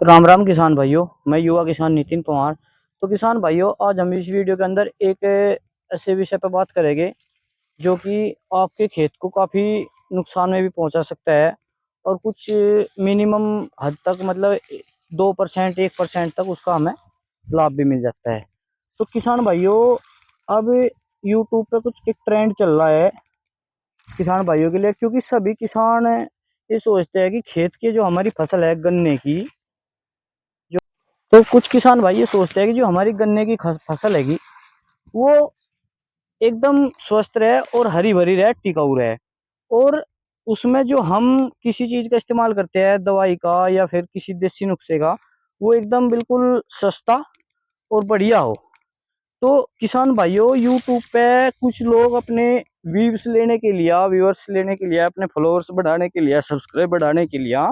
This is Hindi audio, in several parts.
राम राम किसान भाइयों। मैं युवा किसान नितिन पवार। तो किसान भाइयों, आज हम इस वीडियो के अंदर एक ऐसे विषय पर बात करेंगे जो कि आपके खेत को काफी नुकसान में भी पहुंचा सकता है और कुछ मिनिमम हद तक, मतलब 2% 1% तक उसका हमें लाभ भी मिल जाता है। तो किसान भाइयों, अब यूट्यूब पे कुछ एक ट्रेंड चल रहा है किसान भाइयों के लिए, क्योंकि सभी किसान ये सोचते हैं कि खेत की जो हमारी फसल है गन्ने की, तो कुछ किसान भाई ये सोचते हैं कि जो हमारी गन्ने की फसल हैगी वो एकदम स्वस्थ रहे और हरी भरी रहे, टिकाऊ रहे। और उसमें जो हम किसी चीज का इस्तेमाल करते हैं, दवाई का या फिर किसी देसी नुस्खे का, वो एकदम बिल्कुल सस्ता और बढ़िया हो। तो किसान भाइयों, यूट्यूब पे कुछ लोग अपने व्यूअर्स लेने के लिए, अपने फॉलोअर्स बढ़ाने के लिए, सब्सक्राइब बढ़ाने के लिए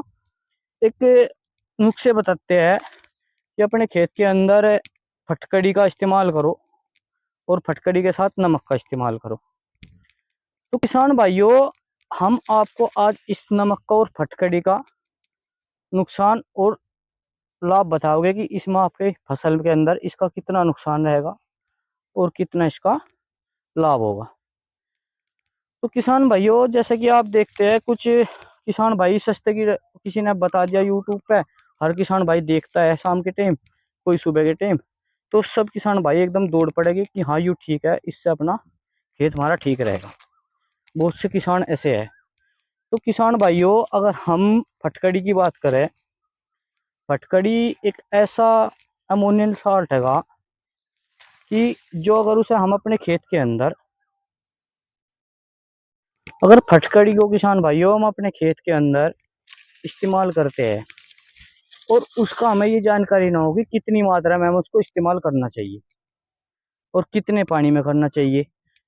एक नुस्खे बताते हैं कि अपने खेत के अंदर फटकड़ी का इस्तेमाल करो और फटकड़ी के साथ नमक का इस्तेमाल करो। तो किसान भाइयों, हम आपको आज इस नमक का और फटकड़ी का नुकसान और लाभ बताओगे कि इसमें आपके फसल के अंदर इसका कितना नुकसान रहेगा और कितना इसका लाभ होगा। तो किसान भाइयों, जैसे कि आप देखते हैं, कुछ किसान भाई सस्ते की किसी ने बता दिया यूट्यूब पे, हर किसान भाई देखता है शाम के टाइम, कोई सुबह के टाइम, तो सब किसान भाई एकदम दौड़ पड़ेगी कि हाँ यू ठीक है, इससे अपना खेत हमारा ठीक रहेगा। बहुत से किसान ऐसे है। तो किसान भाइयों, अगर हम फटकड़ी की बात करें, फटकड़ी एक ऐसा अमोनियल साल्ट हैगा कि जो अगर उसे हम अपने खेत के अंदर, अगर फटकड़ी को किसान भाइयों हम अपने खेत के अंदर इस्तेमाल करते हैं और उसका हमें ये जानकारी ना होगी कितनी मात्रा में हमें उसको इस्तेमाल करना चाहिए और कितने पानी में करना चाहिए,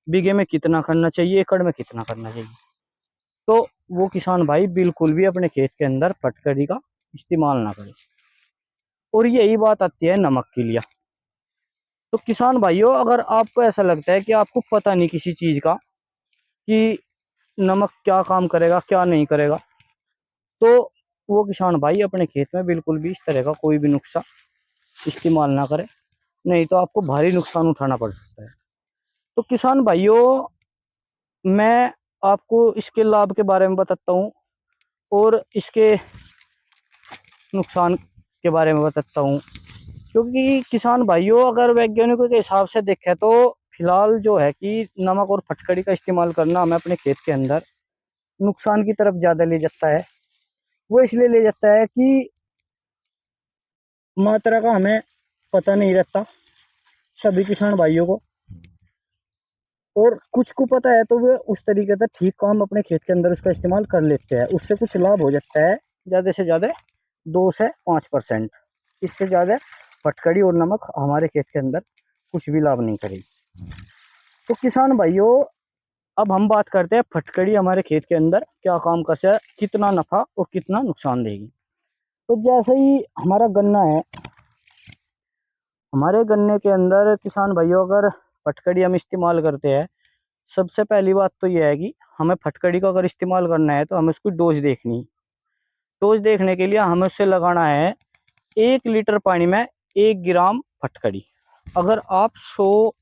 बीघे में कितना करना चाहिए, एकड़ में कितना करना चाहिए, तो वो किसान भाई बिल्कुल भी अपने खेत के अंदर फटकड़ी का इस्तेमाल ना करे। और यही बात आती है नमक के लिए। तो किसान भाइयों, अगर आपको ऐसा लगता है कि आपको पता नहीं किसी चीज का कि नमक क्या काम करेगा क्या नहीं करेगा, तो वो किसान भाई अपने खेत में बिल्कुल भी इस तरह का कोई भी नुस्खा इस्तेमाल ना करे, नहीं तो आपको भारी नुकसान उठाना पड़ सकता है। तो किसान भाइयों, मैं आपको इसके लाभ के बारे में बताता हूँ और इसके नुकसान के बारे में बताता हूँ। क्योंकि किसान भाइयों, अगर वैज्ञानिकों के हिसाब से देखें तो फिलहाल जो है कि नमक और फटकड़ी का इस्तेमाल करना हमें अपने खेत के अंदर नुकसान की तरफ ज्यादा ले जाता है। वो इसलिए ले जाता है कि मात्रा का हमें पता नहीं रहता सभी किसान भाइयों को, और कुछ को पता है तो वे उस तरीके से ठीक काम अपने खेत के अंदर उसका इस्तेमाल कर लेते हैं, उससे कुछ लाभ हो जाता है, ज़्यादा से ज़्यादा 2 से 5%। इससे ज़्यादा फटकड़ी और नमक हमारे खेत के अंदर कुछ भी लाभ नहीं करेगी। तो किसान भाइयों, अब हम बात करते हैं फटकड़ी हमारे खेत के अंदर क्या काम कर सकता है, कितना नफा और कितना नुकसान देगी। तो जैसे ही हमारा गन्ना है, हमारे गन्ने के अंदर किसान भाइयों अगर फटकड़ी हम इस्तेमाल करते हैं, सबसे पहली बात तो यह है कि हमें फटकड़ी का अगर इस्तेमाल करना है तो हमें उसकी डोज देखनी है। डोज देखने के लिए हमें उससे लगाना है 1 लीटर पानी में 1 ग्राम फटकड़ी। अगर आप 100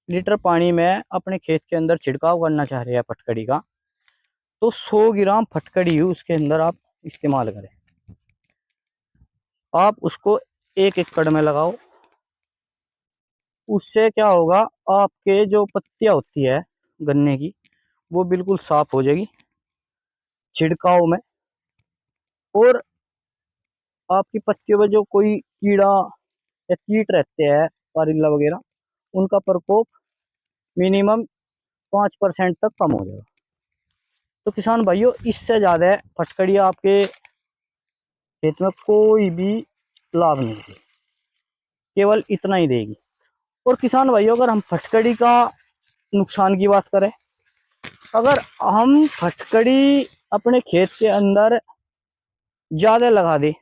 लीटर पानी में अपने खेत के अंदर छिड़काव करना चाह रहे हैं फटकड़ी का, तो 100 ग्राम फटकड़ी उसके अंदर आप इस्तेमाल करें। आप उसको 1 एकड़ में लगाओ। उससे क्या होगा, आपके जो पत्तियां होती है गन्ने की, वो बिल्कुल साफ हो जाएगी छिड़काव में। और आपकी पत्तियों में जो कोई कीड़ा या कीट रहते हैं, पारिल्ला वगैरह, उनका प्रकोप मिनिमम 5% तक कम हो जाएगा। तो किसान भाइयों, इससे ज़्यादा फटकड़ी आपके खेत में कोई भी लाभ नहीं देगी, केवल इतना ही देगी। और किसान भाइयों, अगर हम फटकड़ी का नुकसान की बात करें, अगर हम फटकड़ी अपने खेत के अंदर ज़्यादा लगा दे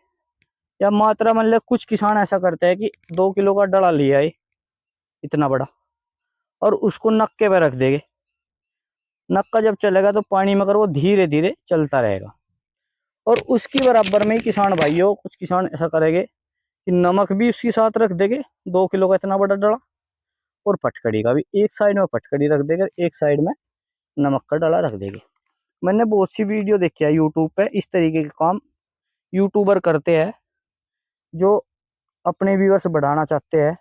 या मात्रा, मतलब कुछ किसान ऐसा करते हैं कि 2 किलो का डला लिया है इतना बड़ा और उसको नक्के पे रख देंगे, नक्का जब चलेगा तो पानी में अगर वो धीरे धीरे चलता रहेगा, और उसकी बराबर में ही किसान भाइयों कुछ किसान ऐसा करेंगे कि नमक भी उसके साथ रख देंगे, 2 किलो का इतना बड़ा डला, और फटकड़ी का भी एक साइड में फटकड़ी रख देंगे, एक साइड में नमक का डला रख देंगे। मैंने बहुत सी वीडियो देखी है यूट्यूब पे, इस तरीके के काम यूट्यूबर करते हैं जो अपने व्यूअर्स बढ़ाना चाहते हैं।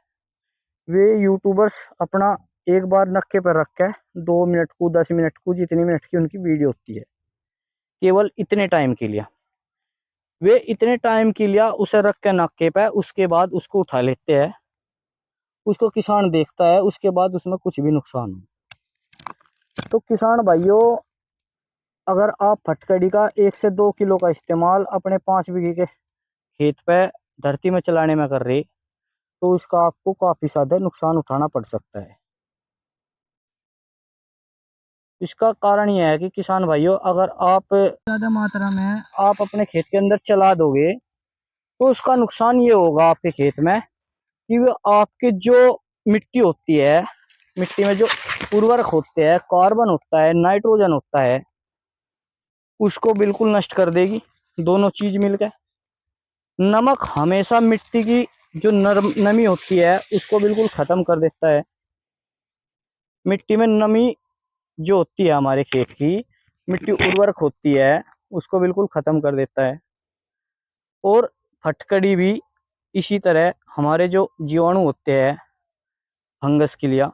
वे यूट्यूबर्स अपना एक बार नक्के पर रख के 2 मिनट को 10 मिनट को जितनी मिनट की उनकी वीडियो होती है, केवल इतने टाइम के लिए वे इतने टाइम के लिए उसे रख के नक्के पे, उसके बाद उसको उठा लेते हैं। उसको किसान देखता है, उसके बाद उसमें कुछ भी नुकसान हो। तो किसान भाइयों, अगर आप फटकड़ी का 1 से 2 किलो का इस्तेमाल अपने 5 बीघे के खेत पे धरती में चलाने में कर रहे, तो उसका आपको काफी ज्यादा नुकसान उठाना पड़ सकता है। इसका कारण यह है कि किसान भाइयों, अगर आप ज्यादा मात्रा में आप अपने खेत के अंदर चला दोगे तो उसका नुकसान ये होगा आपके खेत में कि वो आपके जो मिट्टी होती है, मिट्टी में जो उर्वरक होते हैं, कार्बन होता है, नाइट्रोजन होता है, उसको बिल्कुल नष्ट कर देगी, दोनों चीज मिलकर। नमक हमेशा मिट्टी की जो नमी होती है उसको बिल्कुल खत्म कर देता है। मिट्टी में नमी जो होती है, हमारे खेत की मिट्टी उर्वरक होती है, उसको बिल्कुल खत्म कर देता है। और फटकड़ी भी इसी तरह हमारे जो जीवाणु होते हैं फंगस के लिए,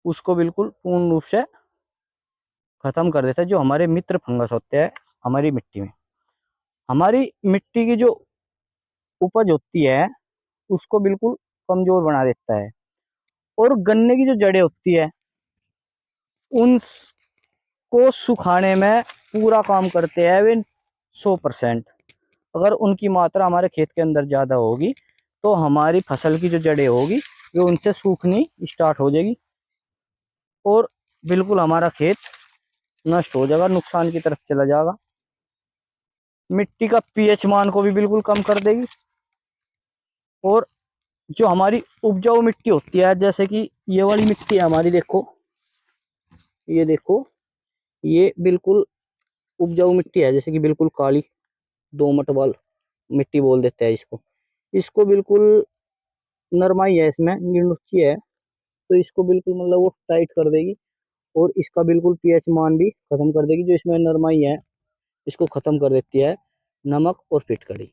उसको बिल्कुल पूर्ण रूप से खत्म कर देता है। जो हमारे मित्र फंगस होते हैं हमारी मिट्टी में, हमारी मिट्टी की जो उपज होती है उसको बिल्कुल कमजोर बना देता है। और गन्ने की जो जड़ें होती है उनको सुखाने में पूरा काम करते हैं वे 100%। अगर उनकी मात्रा हमारे खेत के अंदर ज़्यादा होगी तो हमारी फसल की जो जड़ें होगी वो उनसे सूखनी स्टार्ट हो जाएगी और बिल्कुल हमारा खेत नष्ट हो जाएगा, नुकसान की तरफ चला जाएगा। मिट्टी का पीएच मान को भी बिल्कुल कम कर देगी। और जो हमारी उपजाऊ मिट्टी होती है, जैसे कि ये वाली मिट्टी है हमारी, देखो ये देखो, ये बिल्कुल उपजाऊ मिट्टी है, जैसे कि बिल्कुल काली दोमट वाल मिट्टी बोल देते हैं इसको। इसको बिल्कुल नरमाई है, इसमें नीचे है, तो इसको बिल्कुल मतलब वो टाइट कर देगी और इसका बिल्कुल पीएच मान भी खत्म कर देगी। जो इसमें नरमाई है इसको खत्म कर देती है नमक और फिटकड़ी।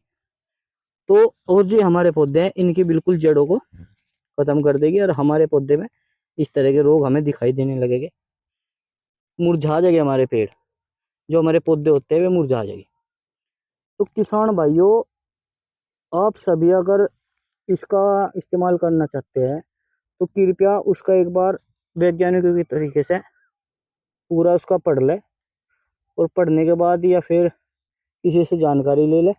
तो और जो हमारे पौधे हैं इनकी बिल्कुल जड़ों को खत्म कर देगी और हमारे पौधे में इस तरह के रोग हमें दिखाई देने लगेंगे, मुरझा जाएंगे हमारे पेड़, जो हमारे पौधे होते हैं वे मुरझा जाएंगे। तो किसान भाइयों, आप सभी अगर इसका इस्तेमाल करना चाहते हैं तो कृपया उसका एक बार वैज्ञानिक तरीके से पूरा उसका पढ़ ले, और पढ़ने के बाद या फिर किसी से जानकारी ले ले,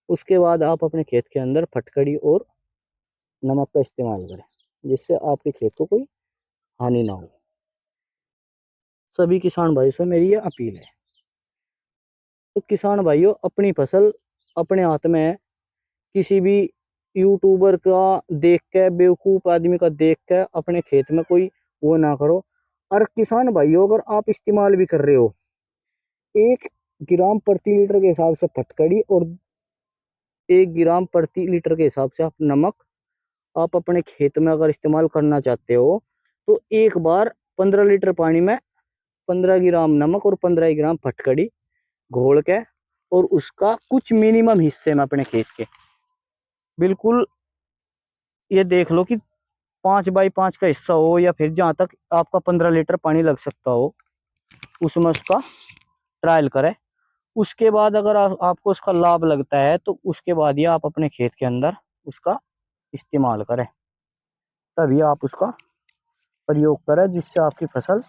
उसके बाद आप अपने खेत के अंदर फटकड़ी और नमक का इस्तेमाल करें, जिससे आपके खेत को कोई हानि ना हो। सभी किसान भाई से मेरी ये अपील है। तो किसान भाइयों, अपनी फसल अपने हाथ में है। किसी भी यूट्यूबर का देख के, बेवकूफ आदमी का देख के अपने खेत में कोई वो ना करो। और किसान भाइयों, अगर आप इस्तेमाल भी कर रहे हो 1 ग्राम प्रति लीटर के हिसाब से फटकड़ी और 1 ग्राम प्रति लीटर के हिसाब से आप नमक आप अपने खेत में अगर इस्तेमाल करना चाहते हो, तो एक बार 15 लीटर पानी में 15 ग्राम नमक और 15 ग्राम फटकड़ी घोल के, और उसका कुछ मिनिमम हिस्से में अपने खेत के बिल्कुल ये देख लो कि 5 बाई 5 का हिस्सा हो, या फिर जहां तक आपका 15 लीटर पानी लग सकता हो, उसमें उसका ट्रायल करें। उसके बाद अगर आपको उसका लाभ लगता है तो उसके बाद ही आप अपने खेत के अंदर उसका इस्तेमाल करें, तभी आप उसका प्रयोग करें, जिससे आपकी फसल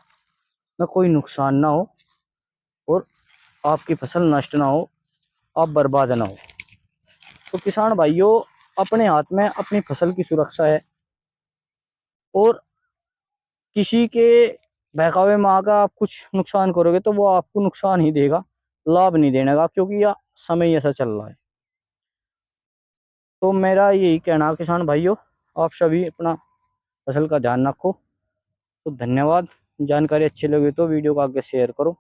में कोई नुकसान ना हो और आपकी फसल नष्ट ना हो, आप बर्बाद ना हो। तो किसान भाइयों, अपने हाथ में अपनी फसल की सुरक्षा है, और किसी के बहकावे में आकर आप कुछ नुकसान करोगे तो वो आपको नुकसान ही देगा, लाभ नहीं देने का, क्योंकि यह समय ऐसा चल रहा है। तो मेरा यही कहना है किसान भाइयों, आप सभी अपना फसल का ध्यान रखो। तो धन्यवाद। जानकारी अच्छी लगी तो वीडियो को आगे शेयर करो।